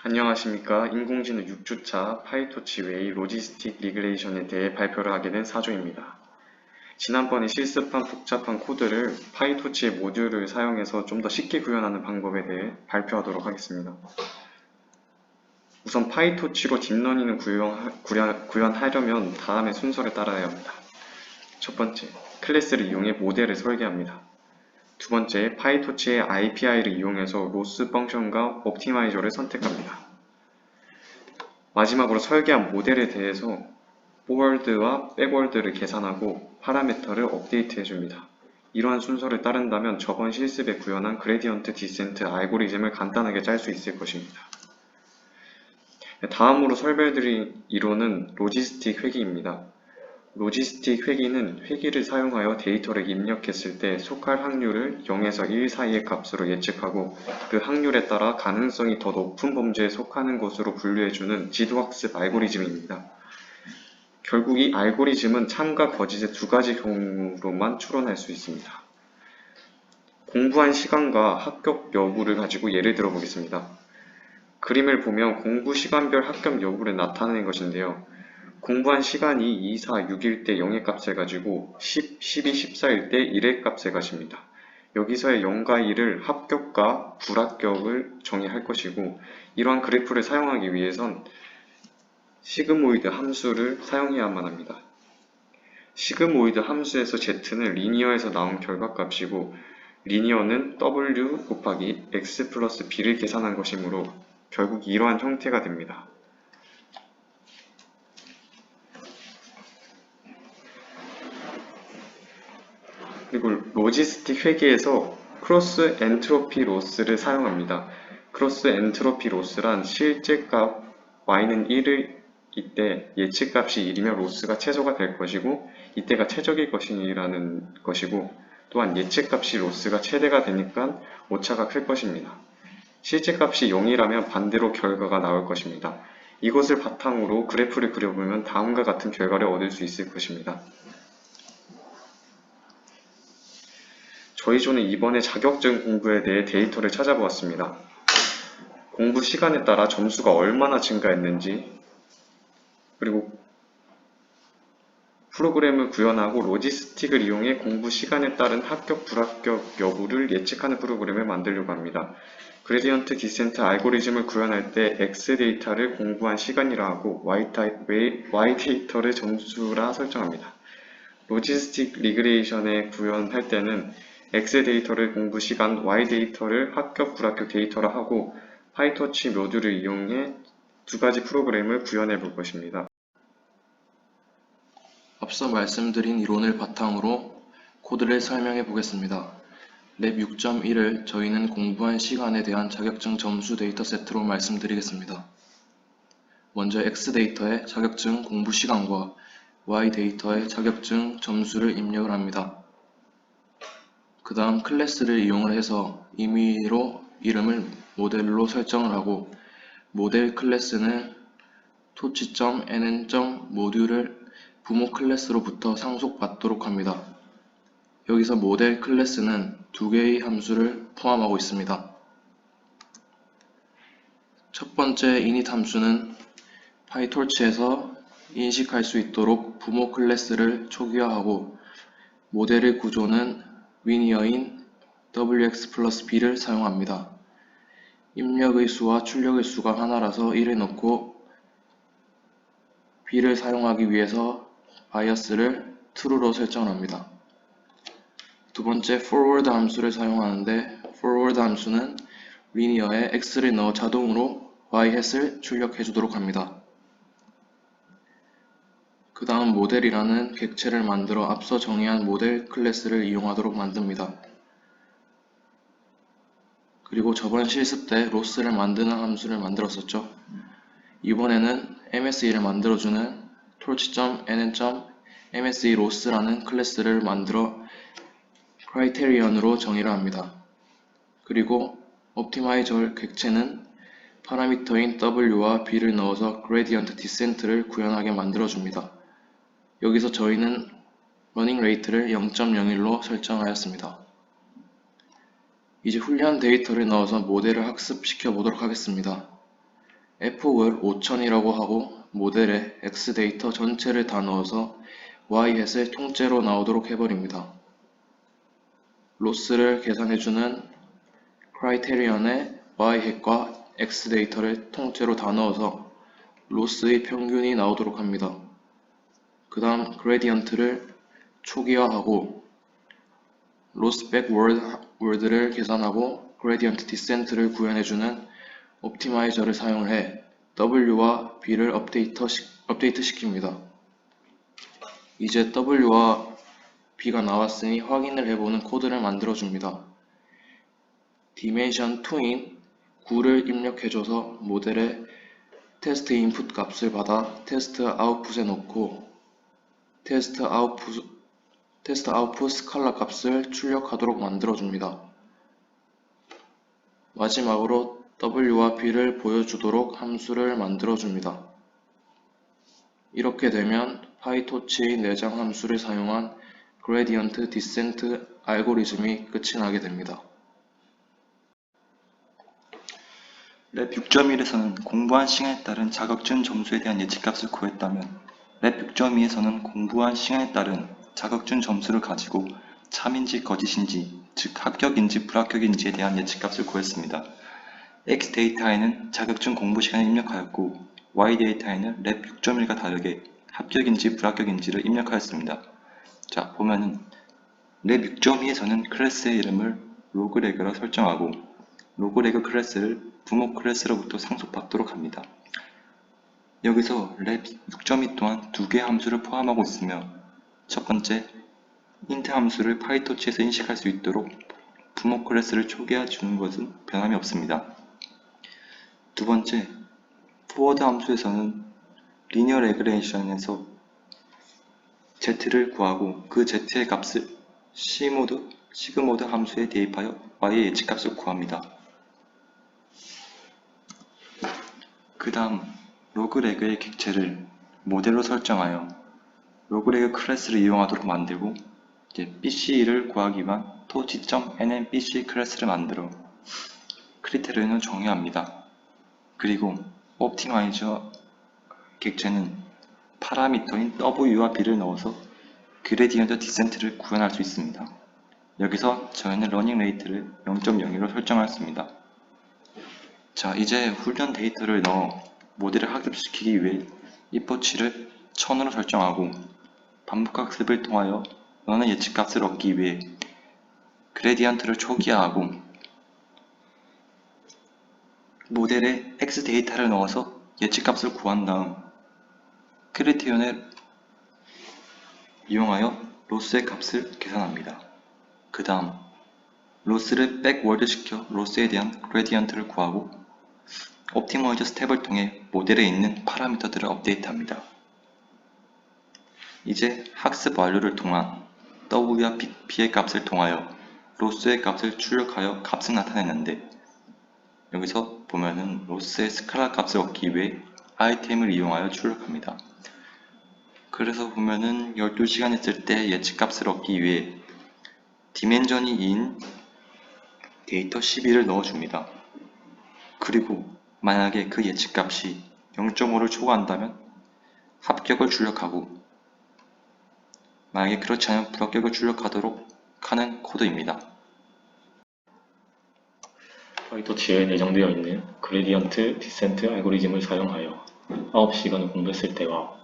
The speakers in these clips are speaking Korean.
안녕하십니까. 인공지능 6주차 파이토치 웨이 로지스틱 리그레이션에 대해 발표를 하게 된 사조입니다. 지난번에 실습한 복잡한 코드를 파이토치의 모듈을 사용해서 좀 더 쉽게 구현하는 방법에 대해 발표하도록 하겠습니다. 우선 파이토치로 딥러닝을 구현하려면 다음의 순서를 따라야 합니다. 첫 번째, 클래스를 이용해 모델을 설계합니다. 두 번째, 파이토치의 API를 이용해서 로스 펑션과 옵티마이저를 선택합니다. 마지막으로 설계한 모델에 대해서 포워드와 백워드를 계산하고 파라미터를 업데이트 해줍니다. 이러한 순서를 따른다면 저번 실습에 구현한 그레디언트 디센트 알고리즘을 간단하게 짤 수 있을 것입니다. 다음으로 설명드릴 이론은 로지스틱 회귀입니다. 로지스틱 회귀는 회귀를 사용하여 데이터를 입력했을 때 속할 확률을 0에서 1 사이의 값으로 예측하고 그 확률에 따라 가능성이 더 높은 범주에 속하는 것으로 분류해주는 지도학습 알고리즘입니다. 결국 이 알고리즘은 참과 거짓의 두 가지 경우로만 추론할 수 있습니다. 공부한 시간과 합격 여부를 가지고 예를 들어 보겠습니다. 그림을 보면 공부 시간별 합격 여부를 나타내는 것인데요. 공부한 시간이 2, 4, 6일 때 0의 값을 가지고 10, 12, 14일 때 1의 값을 가집니다. 여기서의 0과 1을 합격과 불합격을 정의할 것이고 이러한 그래프를 사용하기 위해선 시그모이드 함수를 사용해야만 합니다. 시그모이드 함수에서 z는 리니어에서 나온 결과값이고 리니어는 w 곱하기 x 플러스 b를 계산한 것이므로 결국 이러한 형태가 됩니다. 그리고 로지스틱 회계에서 크로스 엔트로피 로스를 사용합니다. 크로스 엔트로피 로스란 실제 값 y는 1을 이때 예측값이 1이면 로스가 최소가 될 것이고 이때가 최적일 것이라는 것이고 또한 예측값이 로스가 최대가 되니까 오차가 클 것입니다. 실제 값이 0이라면 반대로 결과가 나올 것입니다. 이것을 바탕으로 그래프를 그려보면 다음과 같은 결과를 얻을 수 있을 것입니다. 저희 조는 이번에 자격증 공부에 대해 데이터를 찾아보았습니다. 공부 시간에 따라 점수가 얼마나 증가했는지 그리고 프로그램을 구현하고 로지스틱을 이용해 공부 시간에 따른 합격, 불합격 여부를 예측하는 프로그램을 만들려고 합니다. 그레디언트 디센트 알고리즘을 구현할 때 X 데이터를 공부한 시간이라 하고 Y 데이터를 점수라 설정합니다. 로지스틱 리그레이션에 구현할 때는 X 데이터를 공부 시간, Y 데이터를 합격, 불합격 데이터라 하고 파이토치 모듈을 이용해 두 가지 프로그램을 구현해 볼 것입니다. 앞서 말씀드린 이론을 바탕으로 코드를 설명해 보겠습니다. 랩 6.1을 저희는 공부한 시간에 대한 자격증 점수 데이터 세트로 말씀드리겠습니다. 먼저 X 데이터에 자격증 공부 시간과 Y 데이터에 자격증 점수를 입력을 합니다. 그 다음 클래스를 이용을 해서 임의로 이름을 모델로 설정을 하고 모델 클래스는 토치.nn.모듈을 부모 클래스로부터 상속받도록 합니다. 여기서 모델 클래스는 두 개의 함수를 포함하고 있습니다. 첫 번째 init 함수는 파이토치에서 인식할 수 있도록 부모 클래스를 초기화하고 모델의 구조는 리니어인 wx 플러스 b를 사용합니다. 입력의 수와 출력의 수가 하나라서 1을 넣고 b를 사용하기 위해서 바이어스를 true로 설정합니다. 두 번째 forward 함수를 사용하는데 forward 함수는 리니어에 x를 넣어 자동으로 y-햇을 출력해 주도록 합니다. 그 다음 모델이라는 객체를 만들어 앞서 정의한 모델 클래스를 이용하도록 만듭니다. 그리고 저번 실습 때 로스를 만드는 함수를 만들었었죠. 이번에는 MSE를 만들어주는 torch.nn.mseLoss라는 클래스를 만들어 크라이테리언으로 정의를 합니다. 그리고 옵티마이저 객체는 파라미터인 w와 b를 넣어서 그레디언트 디센트를 구현하게 만들어줍니다. 여기서 저희는 러닝 레이트를 0.01로 설정하였습니다. 이제 훈련 데이터를 넣어서 모델을 학습시켜 보도록 하겠습니다. fok을 5000이라고 하고 모델에 x 데이터 전체를 다 넣어서 y-햇을 통째로 나오도록 해버립니다. 로스를 계산해주는 크라이테리언에 y-햇과 x 데이터를 통째로 다 넣어서 로스의 평균이 나오도록 합니다. 그 다음 그레디언트를 초기화하고 로스 백워드를 계산하고 그레디언트 디센트를 구현해주는 옵티마이저를 사용을 해 W와 B를 업데이트 시킵니다. 이제 W와 B가 나왔으니 확인을 해보는 코드를 만들어줍니다. 디멘션 2인 9를 입력해줘서 모델에 테스트 인풋 값을 받아 테스트 아웃풋에 넣고 테스트 아웃풋 스칼라 값을 출력하도록 만들어줍니다. 마지막으로 W와 B를 보여주도록 함수를 만들어줍니다. 이렇게 되면 파이토치의 내장 함수를 사용한 그레디언트 디센트 알고리즘이 끝이 나게 됩니다. 랩 6.1에서는 공부한 시간에 따른 자격증 점수에 대한 예측값을 구했다면 랩 6.2에서는 공부한 시간에 따른 자격증 점수를 가지고 참인지 거짓인지, 즉 합격인지 불합격인지에 대한 예측값을 구했습니다. X 데이터에는 자격증 공부 시간을 입력하였고 Y 데이터에는 랩 6.1과 다르게 합격인지 불합격인지를 입력하였습니다. 자, 보면은 랩 6.2에서는 클래스의 이름을 로그레그로 설정하고 로그레그 클래스를 부모 클래스로부터 상속받도록 합니다. 여기서 랩 6.2 또한 두 개의 함수를 포함하고 있으며 첫 번째, int 함수를 파이토치에서 인식할 수 있도록 부모 클래스를 초기화 주는 것은 변함이 없습니다. 두 번째, forward 함수에서는 linear regression에서 z를 구하고 그 z의 값을 sigmod 함수에 대입하여 y의 예측값을 구합니다. 그 다음 로그레그의 객체를 모델로 설정하여 로그레그 클래스를 이용하도록 만들고 BC를 구하기 위한 toc.nnbc 클래스를 만들어 크리테리언을 정의합니다. 그리고 옵티마이저 객체는 파라미터인 W와 B를 넣어서 그레디언트 디센트를 구현할 수 있습니다. 여기서 저희는 러닝 레이트를 0.01로 설정하였습니다. 자, 이제 훈련 데이터를 넣어 모델을 학습시키기 위해 if치를 1000으로 설정하고 반복학습을 통하여 원하는 예측값을 얻기 위해 그레디언트를 초기화하고 모델에 x 데이터를 넣어서 예측값을 구한 다음 크리테리언을 이용하여 로스의 값을 계산합니다. 그 다음 로스를 백워드 시켜 로스에 대한 그레디언트를 구하고 옵티마이저 스텝을 통해 모델에 있는 파라미터들을 업데이트합니다. 이제 학습 완료를 통한 W와 B의 값을 통하여 로스의 값을 출력하여 값을 나타내는데 여기서 보면은 로스의 스칼라 값을 얻기 위해 아이템을 이용하여 출력합니다. 그래서 보면은 12시간 했을 때 예측값을 얻기 위해 디멘전이 2인 데이터 12를 넣어줍니다. 그리고 만약에 그 예측값이 0.5를 초과한다면 합격을 출력하고 만약에 그렇지 않으면 불합격을 출력하도록 하는 코드입니다. 파이토치에 내장되어 있는 그레디언트 디센트 알고리즘을 사용하여 9시간을 공부했을 때와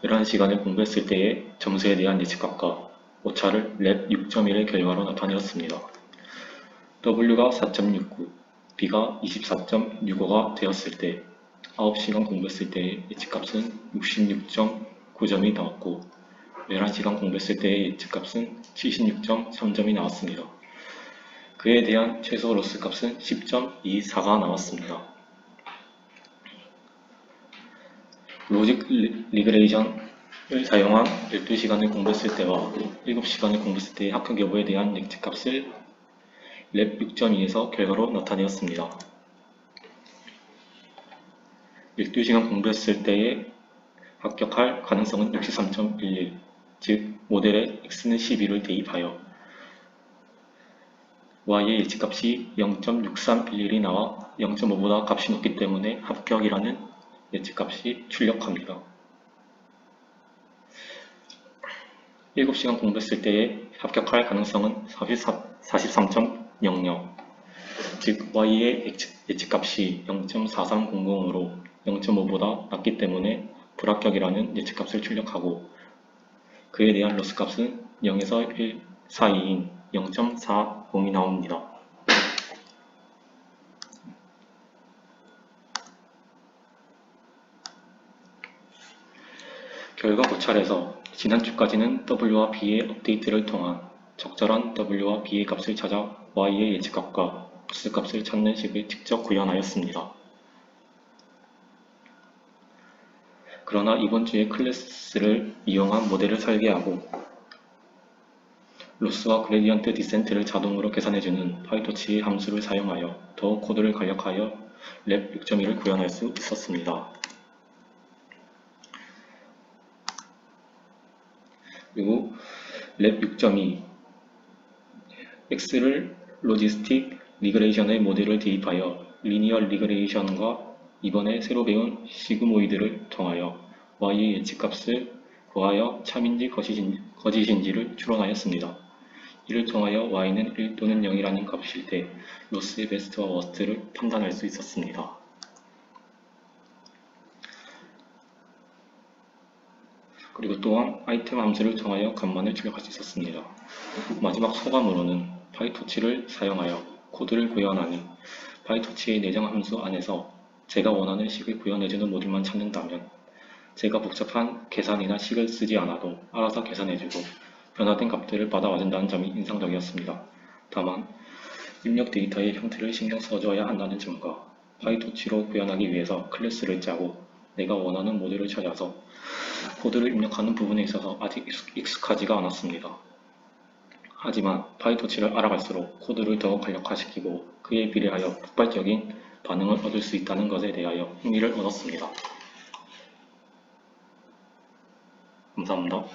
11시간을 공부했을 때의 점수에 대한 예측값과 오차를 랩 6.1의 결과로 나타내었습니다. W가 4.69, B가 24.65가 되었을 때 9시간 공부했을 때의 예측값은 66.9점이 나왔고 11시간 공부했을 때의 예측값은 76.3점이 나왔습니다. 그에 대한 최소 로스 값은 10.24가 나왔습니다. 로직 리그레이션을 사용한 12시간을 공부했을 때와 7시간을 공부했을 때의 합격 여부에 대한 예측값을 랩 6.2에서 결과로 나타내었습니다. 12시간 공부했을 때에 합격할 가능성은 63.11, 즉 모델에 x는 12를 대입하여 y의 예측값이 0.6311이 나와 0.5보다 값이 높기 때문에 합격이라는 예측값이 출력합니다. 7시간 공부했을 때의 합격할 가능성은 43.00, 즉 y의 예측값이 0.4300으로 0.5보다 낮기 때문에 불합격이라는 예측값을 출력하고 그에 대한 로스값은 0에서 1 사이인 0.40이 나옵니다. 결과 고찰에서 지난주까지는 W와 B의 업데이트를 통한 적절한 W와 B의 값을 찾아 Y의 예측값과 로스값을 찾는 식을 직접 구현하였습니다. 그러나 이번 주에 클래스를 이용한 모델을 설계하고 로스와 그레디언트 디센트를 자동으로 계산해주는 파이토치의 함수를 사용하여 더욱 코드를 간략하여 랩 6.1을 구현할 수 있었습니다. 그리고 랩 6.2 X를 로지스틱 리그레이션의 모델을 대입하여 리니어 리그레이션과 이번에 새로 배운 시그모이드를 통하여 Y의 예측값을 구하여 참인지 거짓인지를 추론하였습니다. 이를 통하여 Y는 1 또는 0이라는 값일 때 로스의 베스트와 워스트를 판단할 수 있었습니다. 그리고 또한 아이템 함수를 통하여 값만을 출력할 수 있었습니다. 마지막 소감으로는 파이토치를 사용하여 코드를 구현하니 파이토치의 내장 함수 안에서 제가 원하는 식을 구현해주는 모듈만 찾는다면 제가 복잡한 계산이나 식을 쓰지 않아도 알아서 계산해주고 변화된 값들을 받아와준다는 점이 인상적이었습니다. 다만 입력 데이터의 형태를 신경 써줘야 한다는 점과 파이토치로 구현하기 위해서 클래스를 짜고 내가 원하는 모듈을 찾아서 코드를 입력하는 부분에 있어서 아직 익숙하지가 않았습니다. 하지만 파이토치를 알아갈수록 코드를 더욱 간략화시키고 그에 비례하여 폭발적인 반응을 얻을 수 있다는 것에 대하여 흥미를 얻었습니다. 감사합니다.